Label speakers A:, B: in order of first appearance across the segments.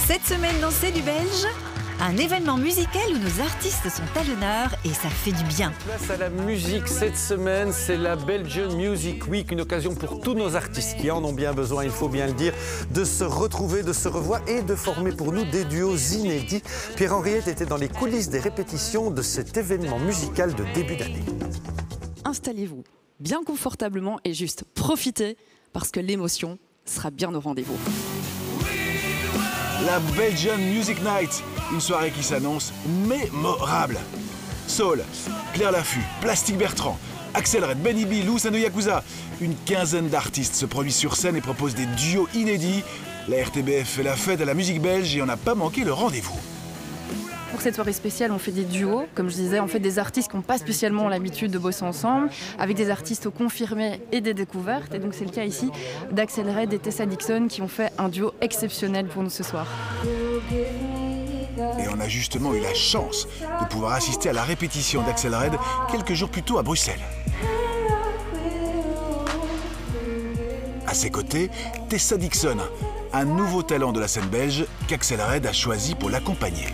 A: Cette semaine dans C'est du Belge, un événement musical où nos artistes sont à l'honneur et ça fait du bien.
B: Place à la musique cette semaine, c'est la Belgian Music Week, une occasion pour tous nos artistes qui en ont bien besoin, il faut bien le dire, de se retrouver, de se revoir et de former pour nous des duos inédits. Pierre-Henriette était dans les coulisses des répétitions de cet événement musical de début d'année.
C: Installez-vous bien confortablement et juste profitez parce que l'émotion sera bien au rendez-vous.
D: La Belgian Music Night, une soirée qui s'annonce mémorable. Soul, Claire Laffut, Plastic Bertrand, Axel Red, Benny B, Lou Sando Yakuza. Une quinzaine d'artistes se produisent sur scène et proposent des duos inédits. La RTBF fait la fête à la musique belge et on n'a pas manqué le rendez-vous.
E: Pour cette soirée spéciale, on fait des duos. Comme je disais, on fait des artistes qui n'ont pas spécialement l'habitude de bosser ensemble, avec des artistes confirmés et des découvertes. Et donc c'est le cas ici d'Axel Red et Tessa Dixon qui ont fait un duo exceptionnel pour nous ce soir.
D: Et on a justement eu la chance de pouvoir assister à la répétition d'Axel Red quelques jours plus tôt à Bruxelles. À ses côtés, Tessa Dixon, un nouveau talent de la scène belge qu'Axel Red a choisi pour l'accompagner.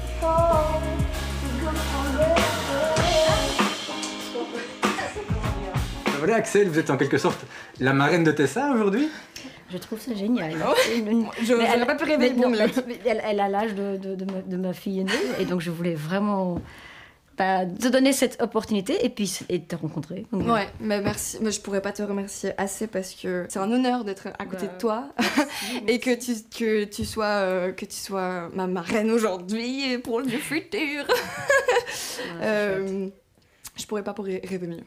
F: Voilà Axel, vous êtes en quelque sorte la marraine de Tessa aujourd'hui?
G: Je trouve ça génial.
E: Je n'aurais pas pu rêver pour mieux.
G: Elle a l'âge de ma fille aînée et donc je voulais vraiment te donner cette opportunité et puis et te rencontrer. Donc,
H: ouais, mais merci. Mais je pourrais pas te remercier assez parce que c'est un honneur d'être à côté de toi et que tu sois ma marraine aujourd'hui et pour le futur. Je pourrais pas rêver mieux.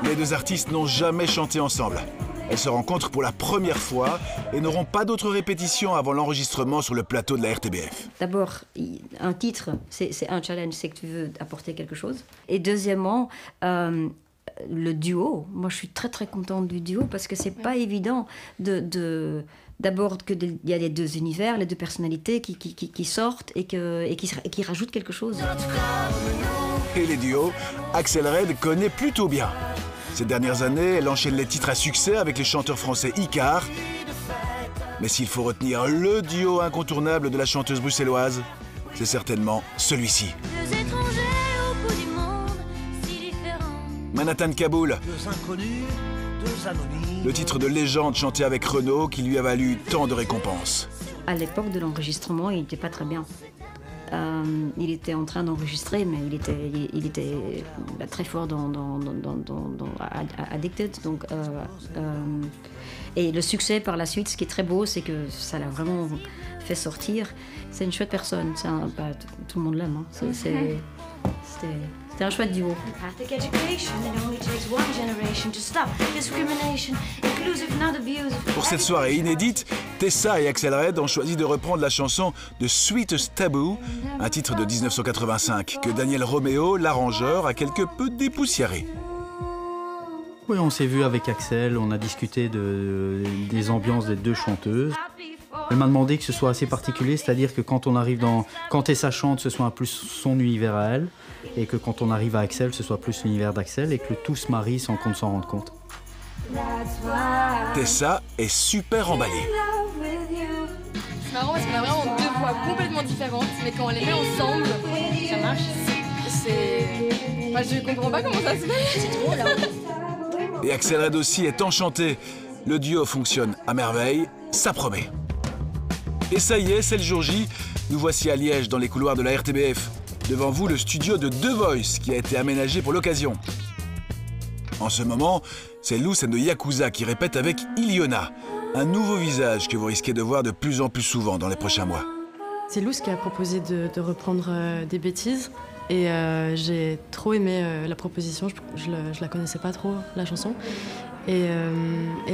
D: Les deux artistes n'ont jamais chanté ensemble. Elles se rencontrent pour la première fois et n'auront pas d'autres répétitions avant l'enregistrement sur le plateau de la RTBF.
G: D'abord, un titre, c'est un challenge, c'est que tu veux apporter quelque chose. Et deuxièmement, le duo. Moi, je suis très très contente du duo parce que c'est pas évident d'abord qu'il y a les deux univers, les deux personnalités qui sortent et qui rajoutent quelque chose.
D: Et les duos, Axel Red connaît plutôt bien. Ces dernières années, elle enchaîne les titres à succès avec les chanteurs français Icar. Mais s'il faut retenir le duo incontournable de la chanteuse bruxelloise, c'est certainement celui-ci. Manhattan Kaboul, le titre de légende chanté avec Renaud qui lui a valu tant de récompenses.
G: À l'époque de l'enregistrement, il n'était pas très bien. Il était en train d'enregistrer, mais il était très fort dans Addicted. Donc, et le succès par la suite, ce qui est très beau, c'est que ça l'a vraiment fait sortir. C'est une chouette personne. Tout le monde l'aime. Hein. C'était un chouette duo.
D: Pour cette soirée inédite, Tessa et Axel Red ont choisi de reprendre la chanson de Sweetest Taboo, un titre de 1985 que Daniel Roméo, l'arrangeur, a quelque peu dépoussiéré.
I: Oui, on s'est vu avec Axel, on a discuté des ambiances des deux chanteuses. Elle m'a demandé que ce soit assez particulier, c'est-à-dire que quand Tessa chante, ce soit plus son univers à elle, et que quand on arrive à Axel, ce soit plus l'univers d'Axel, et que tout se marie sans qu'on s'en rende compte.
D: Tessa est super emballée.
H: C'est marrant parce qu'on a vraiment deux voix complètement différentes, mais quand on les met ensemble, ça marche. Moi, je comprends pas comment ça se fait. C'est trop là.
D: Et Axel Red aussi est enchanté. Le duo fonctionne à merveille, ça promet. Et ça y est, c'est le jour J. Nous voici à Liège, dans les couloirs de la RTBF. Devant vous, le studio de The Voice qui a été aménagé pour l'occasion. En ce moment, c'est Lou Sando Yakuza qui répète avec Iliona, un nouveau visage que vous risquez de voir de plus en plus souvent dans les prochains mois.
J: C'est Lou qui a proposé de reprendre des bêtises et j'ai trop aimé la proposition. Je la connaissais pas trop, la chanson. Et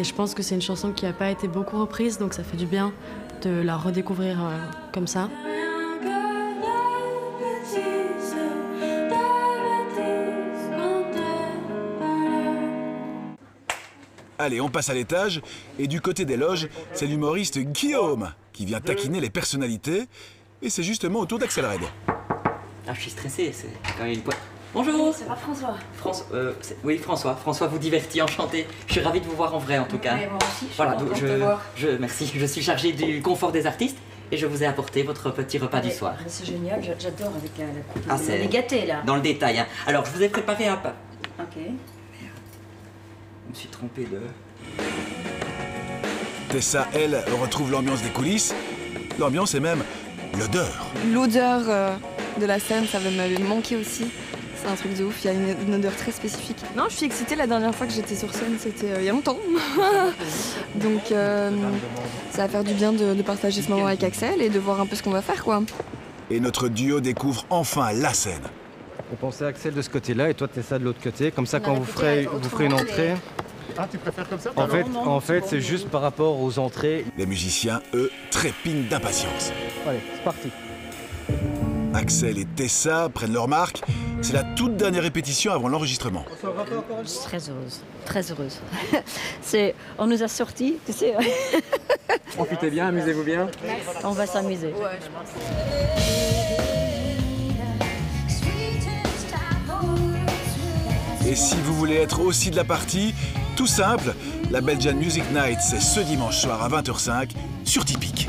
J: je pense que c'est une chanson qui n'a pas été beaucoup reprise, donc ça fait du bien de la redécouvrir comme ça.
D: Allez, on passe à l'étage, et du côté des loges, c'est l'humoriste Guillaume qui vient taquiner les personnalités, et c'est justement au tour d'Axel Red.
K: Ah, je suis stressé, c'est quand même Bonjour.
G: Ça va François?
K: Oui, François. François vous divertit, enchanté. Je suis ravi de vous voir en vrai en tout cas.
G: Oui, moi aussi, je suis
K: voilà,
G: contente de te voir.
K: Merci. Je suis chargé du confort des artistes et je vous ai apporté votre petit repas du soir.
G: C'est génial, j'adore avec la coupe.
K: Ah,
G: Elle est gâtée là.
K: Dans le détail. Hein. Alors, je vous ai préparé un pas.
G: Ok.
K: Je me suis trompé de...
D: Tessa, elle, retrouve l'ambiance des coulisses. L'ambiance et même l'odeur.
H: L'odeur de la scène, ça m'avait manqué aussi. C'est un truc de ouf, il y a une odeur très spécifique. Non, je suis excitée, la dernière fois que j'étais sur scène, c'était il y a longtemps. Donc ça va faire du bien de partager ce moment avec Axel et de voir un peu ce qu'on va faire, quoi.
D: Et notre duo découvre enfin la scène.
F: On pensait Axel de ce côté-là et toi Tessa de l'autre côté. Comme ça, quand vous ferez une entrée...
L: Ah, tu préfères comme ça?
F: En fait, c'est juste par rapport aux entrées.
D: Les musiciens, eux, trépignent d'impatience.
F: Allez, c'est parti.
D: Axel et Tessa prennent leur marque. C'est la toute dernière répétition avant l'enregistrement.
G: Je suis très heureuse, très heureuse. On nous a sortis, tu sais.
F: Profitez bien, amusez-vous bien.
G: On va s'amuser.
H: Ouais, je pense.
D: Et si vous voulez être aussi de la partie, tout simple, la Belgian Music Night, c'est ce dimanche soir à 20h05 sur Tipeee.